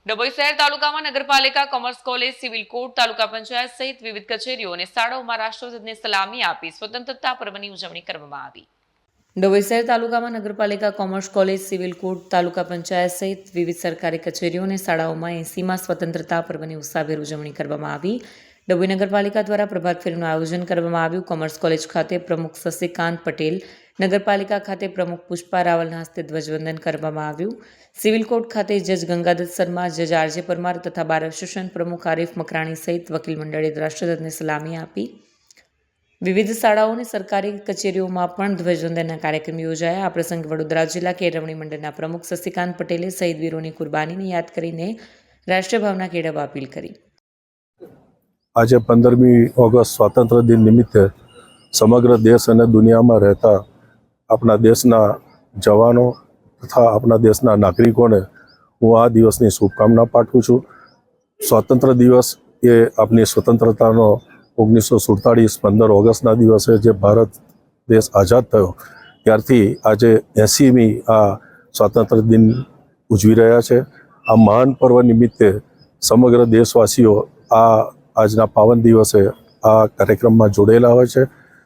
ડભોઈ શહેર તાલુકામાં નગરપાલિકા, કોમર્સ કોલેજ, સિવિલ કોર્ટ, તાલુકા પંચાયત સહિત વિવિધ કચેરીઓ અને શાળાઓમાં રાષ્ટ્રધ્વજને સલામી આપી સ્વતંત્રતા પર્વની ઉજવણી કરવામાં આવી। ડભોઈ શહેર તાલુકામાં નગરપાલિકા, કોમર્સ કોલેજ, સિવિલ કોર્ટ, તાલુકા પંચાયત સહિત વિવિધ સરકારી કચેરીઓ અને શાળાઓમાં 80મા સ્વતંત્રતા પર્વની ઉત્સાહભેર ઉજવણી કરવામાં આવી। ડભોઈ નગરપાલિકા દ્વારા પ્રભાત ફેરીનું આયોજન કરવામાં આવ્યું। કોમર્સ કોલેજ ખાતે પ્રમુખ શશિકાંત પટેલ, નગરપાલિકા ખાતે પ્રમુખ પુષ્પા રાવલના હસ્તે ધ્વજવંદન કરવામાં આવ્યું। સિવિલ કોર્ટ ખાતે જજ ગંગાદત્ત શર્મા, જજ આરજે પરમાર તથા બાર એસોસિએશન પ્રમુખ આરીફ મકરાણી સહિત વકીલ મંડળે રાષ્ટ્રધ્વજને સલામી આપી। વિવિધ શાળાઓ અને સરકારી કચેરીઓમાં પણ ધ્વજવંદનના કાર્યક્રમ યોજાયા। આ પ્રસંગે વડોદરા જિલ્લા કેળવણી મંડળના પ્રમુખ શશિકાંત પટેલે શહીદ વીરોની કુરબાનીને યાદ કરીને રાષ્ટ્રીય ભાવના કેળવવા અપીલ કરી। આજે 15મી ઓગસ્ટ સ્વાતંત્ર્ય દિન નિમિત્તે સમગ્ર દેશ અને દુનિયામાં રહેતા આપણા દેશના જવાનો તથા આપણા દેશના નાગરિકોને હું આ દિવસની શુભકામના પાઠવું છું। સ્વાતંત્ર્ય દિવસ એ આપણી સ્વતંત્રતાનો 1947 15 ઓગસ્ટના દિવસે જે ભારત દેશ આઝાદ થયો ત્યારથી આજે 80મી આ સ્વાતંત્ર્ય દિન ઉજવી રહ્યા છે। આ મહાન પર્વ નિમિત્તે સમગ્ર દેશવાસીઓ આજના પાવન દિવસે આ કાર્યક્રમમાં જોડાયેલા હોય છે।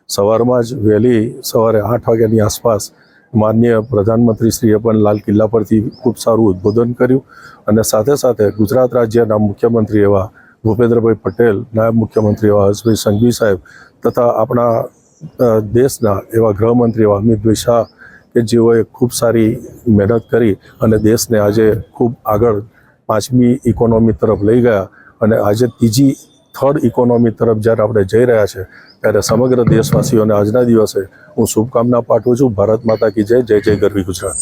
સવારમાં જ વહેલી સવારે 8 વાગ્યાની આસપાસ માનનીય પ્રધાનમંત્રીશ્રીએ પણ લાલ કિલ્લા પરથી ખૂબ સારું ઉદ્બોધન કર્યું અને સાથે સાથે ગુજરાત રાજ્યના મુખ્યમંત્રી એવા ભૂપેન્દ્રભાઈ પટેલ, નાયબ મુખ્યમંત્રી એવા હર્ષભાઈ સંઘવી સાહેબ તથા આપણા દેશના એવા ગૃહમંત્રી એવા અમિતભાઈ શાહ કે જેઓએ ખૂબ સારી મહેનત કરી અને દેશને આજે ખૂબ આગળ 5મી ઇકોનોમી તરફ લઈ ગયા અને આજે થર્ડ ઇકોનોમી તરફ જ્યારે આપણે જઈ રહ્યા છે ત્યારે સમગ્ર દેશવાસીઓને આજના દિવસે હું શુભકામના પાઠવું છું। ભારત માતા કી જય, જય જય ગરવી ગુજરાત।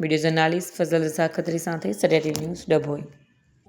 વિડીયો જર્નાલિસ્ટ ફઝલ રઝા ખત્રી સાથે સરિયા ટીવી ન્યૂઝ, ડભોઈ।